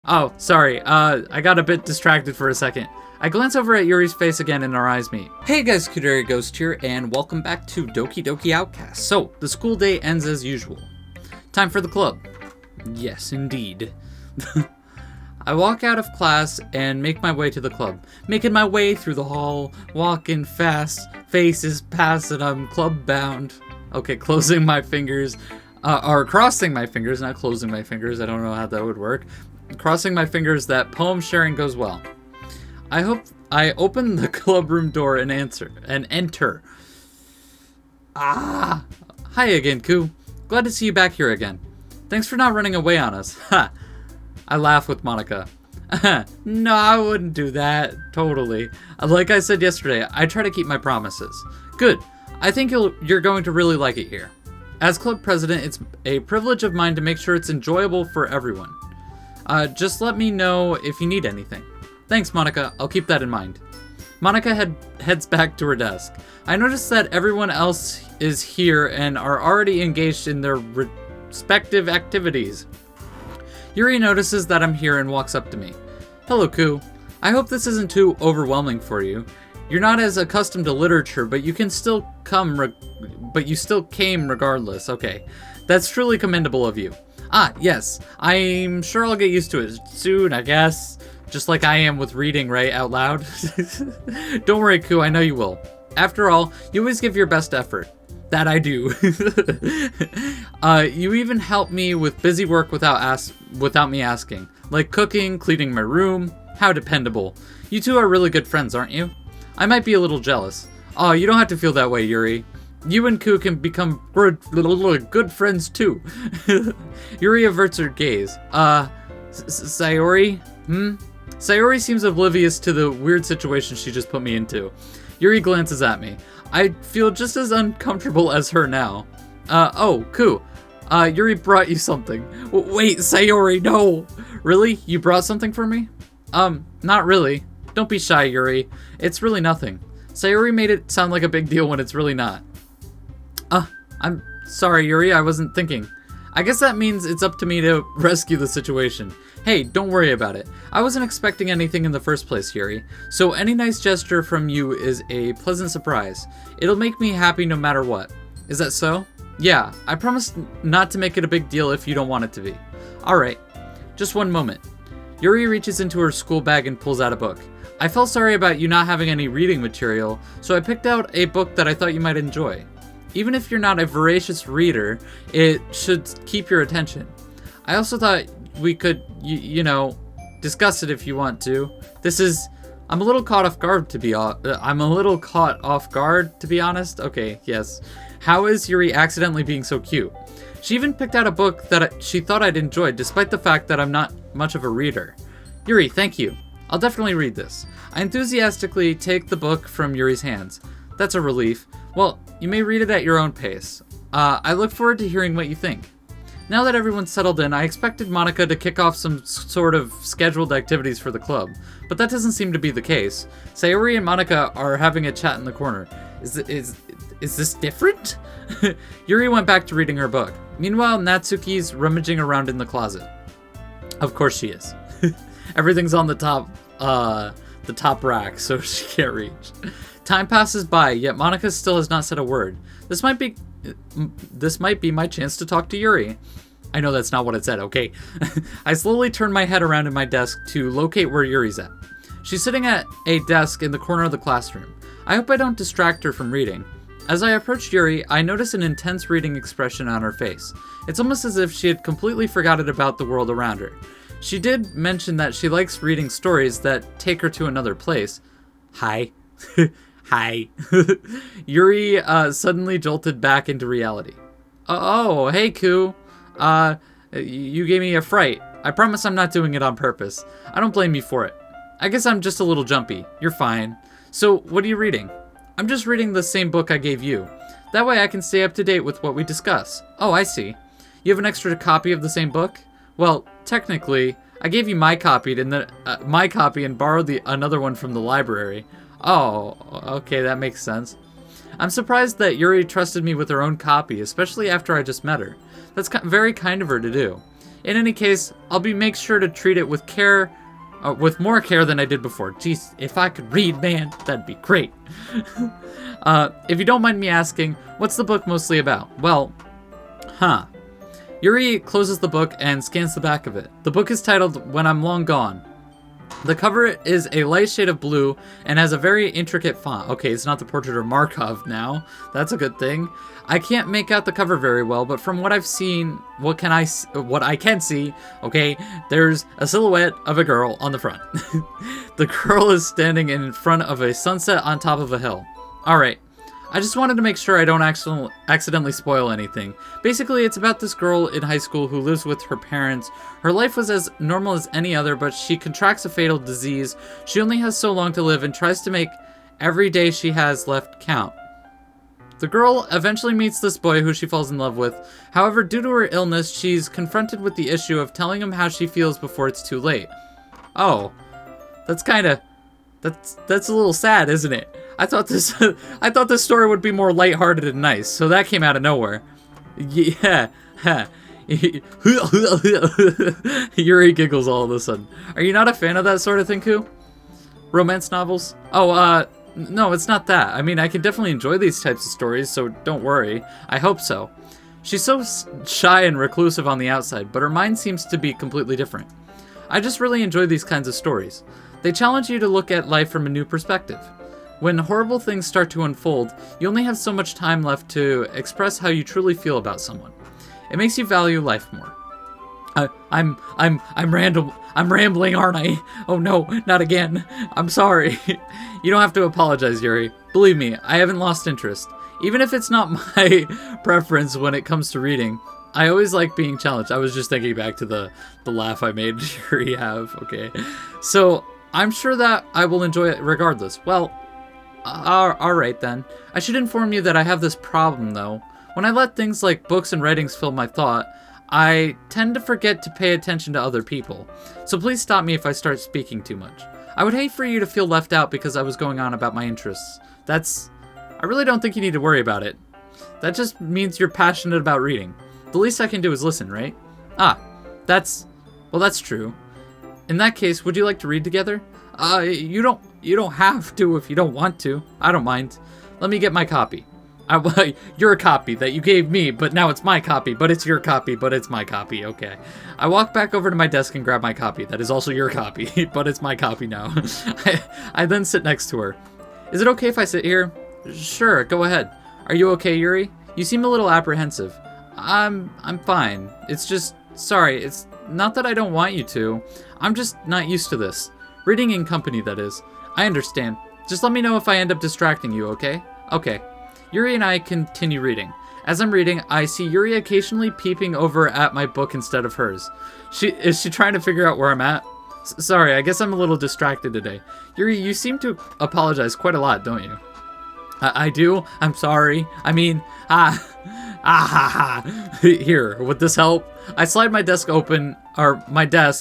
Oh, sorry, I got a bit distracted for a second. I glance over at Yuri's face again and our eyes meet. Hey guys, Kuderi Ghost here, and welcome back to Doki Doki Outcast. So, the school day ends as usual. Time for the club. Yes, indeed. I walk out of class and make my way to the club. Making my way through the hall, walking fast, faces pass and I'm club bound. Okay, closing my fingers, or crossing my fingers, not closing my fingers, I don't know how that would work. Crossing my fingers that poem sharing goes well. I open the club room door and enter. Ah! Hi again, Ku. Glad to see you back here again. Thanks for not running away on us. Ha! I laugh with Monica. No, I wouldn't do that. Totally. Like I said yesterday, I try to keep my promises. Good. I think you're going to really like it here. As club president, it's a privilege of mine to make sure it's enjoyable for everyone. Just let me know if you need anything. Thanks, Monica. I'll keep that in mind. Monica heads back to her desk. I notice that everyone else is here and are already engaged in their respective activities. Yuri notices that I'm here and walks up to me. Hello, Ku. I hope this isn't too overwhelming for you. You're not as accustomed to literature, but you still came regardless. Okay. That's truly commendable of you. Ah, yes. I'm sure I'll get used to it soon, I guess. Just like I am with reading, right, out loud. Don't worry, Ku, I know you will. After all, you always give your best effort. That I do. You even help me with busy work without me asking. Like cooking, cleaning my room. How dependable. You two are really good friends, aren't you? I might be a little jealous. Oh, you don't have to feel that way, Yuri. You and Ku can become good friends too. Yuri averts her gaze. Sayori? Sayori seems oblivious to the weird situation she just put me into. Yuri glances at me. I feel just as uncomfortable as her now. Oh, Ku. Yuri brought you something. Wait, Sayori, no! Really? You brought something for me? Not really. Don't be shy, Yuri. It's really nothing. Sayori made it sound like a big deal when it's really not. I'm sorry, Yuri, I wasn't thinking. I guess that means it's up to me to rescue the situation. Hey, don't worry about it. I wasn't expecting anything in the first place, Yuri. So any nice gesture from you is a pleasant surprise. It'll make me happy no matter what. Is that so? Yeah, I promise not to make it a big deal if you don't want it to be. Alright, just one moment. Yuri reaches into her school bag and pulls out a book. I felt sorry about you not having any reading material, so I picked out a book that I thought you might enjoy. Even if you're not a voracious reader, it should keep your attention. I also thought we could, you know, discuss it if you want to. I'm a little caught off guard to be honest. Okay, yes. How is Yuri accidentally being so cute? She even picked out a book that she thought I'd enjoy, despite the fact that I'm not much of a reader. Yuri, thank you. I'll definitely read this. I enthusiastically take the book from Yuri's hands. That's a relief. Well, you may read it at your own pace. I look forward to hearing what you think. Now that everyone's settled in, I expected Monica to kick off some sort of scheduled activities for the club, but that doesn't seem to be the case. Sayori and Monica are having a chat in the corner. Is this different? Yuri went back to reading her book. Meanwhile, Natsuki's rummaging around in the closet. Of course she is. Everything's on the top rack, so she can't reach. Time passes by, yet Monica still has not said a word. This might be my chance to talk to Yuri. I know that's not what it said, okay. I slowly turn my head around in my desk to locate where Yuri's at. She's sitting at a desk in the corner of the classroom. I hope I don't distract her from reading. As I approach Yuri, I notice an intense reading expression on her face. It's almost as if she had completely forgotten about the world around her. She did mention that she likes reading stories that take her to another place. Hi. Hi. Yuri suddenly jolted back into reality. Oh, hey, Ku. You gave me a fright. I promise I'm not doing it on purpose. I don't blame you for it. I guess I'm just a little jumpy. You're fine. So, what are you reading? I'm just reading the same book I gave you. That way I can stay up to date with what we discuss. Oh, I see. You have an extra copy of the same book? Well, technically, I gave you my copy and borrowed another one from the library. Oh, okay, that makes sense. I'm surprised that Yuri trusted me with her own copy, especially after I just met her. That's very kind of her to do. In any case, I'll make sure to treat it with care, with more care than I did before. Jeez, if I could read, man, that'd be great. If you don't mind me asking, what's the book mostly about? Well, Yuri closes the book and scans the back of it. The book is titled When I'm Long Gone. The cover is a light shade of blue and has a very intricate font. Okay, it's not the portrait of Markov now. That's a good thing. I can't make out the cover very well, but from what I've seen, what I can see, okay, there's a silhouette of a girl on the front. The girl is standing in front of a sunset on top of a hill. Alright, I just wanted to make sure I don't accidentally spoil anything. Basically, it's about this girl in high school who lives with her parents. Her life was as normal as any other, but she contracts a fatal disease. She only has so long to live and tries to make every day she has left count. The girl eventually meets this boy who she falls in love with. However, due to her illness, she's confronted with the issue of telling him how she feels before it's too late. Oh, that's a little sad, isn't it? I thought this story would be more lighthearted and nice, so that came out of nowhere. Yeah. Yuri giggles all of a sudden. Are you not a fan of that sort of thing, Ku? Romance novels? Oh, no, it's not that. I mean, I can definitely enjoy these types of stories, so don't worry. I hope so. She's so shy and reclusive on the outside, but her mind seems to be completely different. I just really enjoy these kinds of stories. They challenge you to look at life from a new perspective. When horrible things start to unfold, you only have so much time left to express how you truly feel about someone. It makes you value life more. I'm rambling, aren't I? Oh no, not again. I'm sorry. You don't have to apologize, Yuri. Believe me, I haven't lost interest. Even if it's not my preference when it comes to reading, I always like being challenged. I was just thinking back to the laugh I made Yuri have, okay. So, I'm sure that I will enjoy it regardless. Well, alright then. I should inform you that I have this problem though. When I let things like books and writings fill my thought, I tend to forget to pay attention to other people. So please stop me if I start speaking too much. I would hate for you to feel left out because I was going on about my interests. I really don't think you need to worry about it. That just means you're passionate about reading. The least I can do is listen, right? That's true. In that case, would you like to read together? You don't have to if you don't want to. I don't mind. Let me get my copy. Your copy that you gave me, but now it's my copy, but it's your copy, but it's my copy. Okay. I walk back over to my desk and grab my copy. That is also your copy, but it's my copy now. I then sit next to her. Is it okay if I sit here? Sure, go ahead. Are you okay, Yuri? You seem a little apprehensive. I'm fine. It's just, sorry, it's not that I don't want you to. I'm just not used to this. Reading in company, that is. I understand. Just let me know if I end up distracting you, okay? Okay. Yuri and I continue reading. As I'm reading, I see Yuri occasionally peeping over at my book instead of hers. Is she trying to figure out where I'm at? Sorry, I guess I'm a little distracted today. Yuri, you seem to apologize quite a lot, don't you? I do? I'm sorry. I mean, Here, would this help? I slide my desk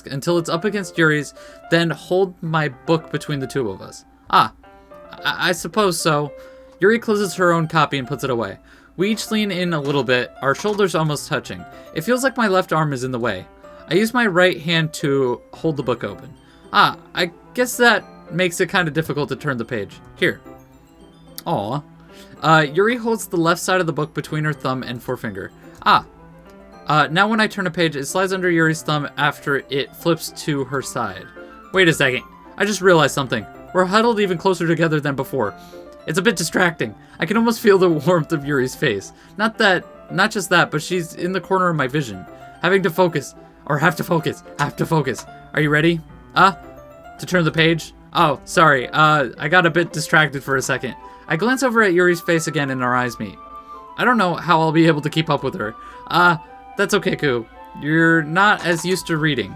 until it's up against Yuri's, then hold my book between the two of us. I suppose so. Yuri closes her own copy and puts it away. We each lean in a little bit, our shoulders almost touching. It feels like my left arm is in the way. I use my right hand to hold the book open. I guess that makes it kind of difficult to turn the page. Here. Aw. Yuri holds the left side of the book between her thumb and forefinger. Now when I turn a page, it slides under Yuri's thumb after it flips to her side. Wait a second. I just realized something. We're huddled even closer together than before. It's a bit distracting. I can almost feel the warmth of Yuri's face. Not just that, but she's in the corner of my vision. Have to focus. Are you ready? To turn the page? Oh, sorry. I got a bit distracted for a second. I glance over at Yuri's face again and our eyes meet. I don't know how I'll be able to keep up with her. That's okay, Ku. You're not as used to reading.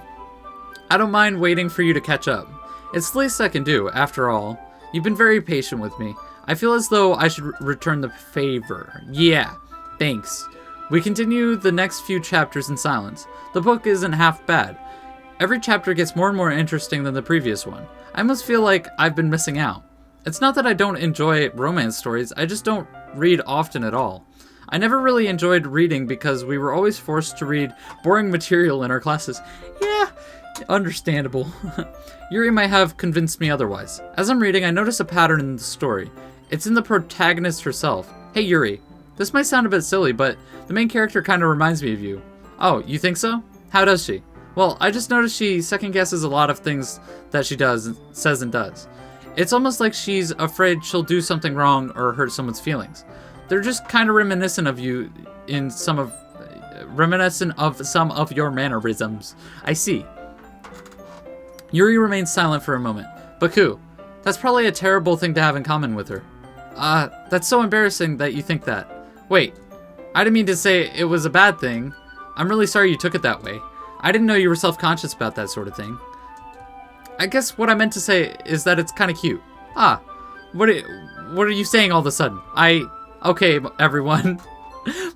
I don't mind waiting for you to catch up. It's the least I can do, after all. You've been very patient with me. I feel as though I should return the favor. Yeah, thanks. We continue the next few chapters in silence. The book isn't half bad. Every chapter gets more and more interesting than the previous one. I almost feel like I've been missing out. It's not that I don't enjoy romance stories, I just don't read often at all. I never really enjoyed reading because we were always forced to read boring material in our classes. Yeah, understandable. Yuri might have convinced me otherwise. As I'm reading, I notice a pattern in the story. It's in the protagonist herself. Hey Yuri, this might sound a bit silly, but the main character kind of reminds me of you. Oh, you think so? How does she? Well, I just noticed she second guesses a lot of things that she says and does. It's almost like she's afraid she'll do something wrong or hurt someone's feelings. They're just kind of reminiscent of some of your mannerisms. I see. Yuri remains silent for a moment. Baku, that's probably a terrible thing to have in common with her. That's so embarrassing that you think that. Wait, I didn't mean to say it was a bad thing. I'm really sorry you took it that way. I didn't know you were self-conscious about that sort of thing. I guess what I meant to say is that it's kind of cute. What are you saying all of a sudden? Okay, everyone.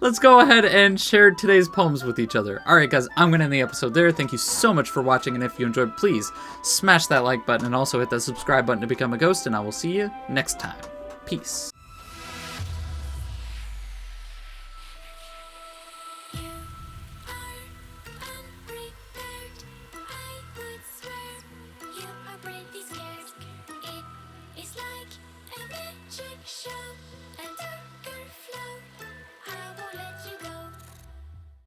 Let's go ahead and share today's poems with each other. Alright guys, I'm going to end the episode there. Thank you so much for watching, and if you enjoyed, please smash that like button and also hit that subscribe button to become a ghost, and I will see you next time. Peace. Show a darker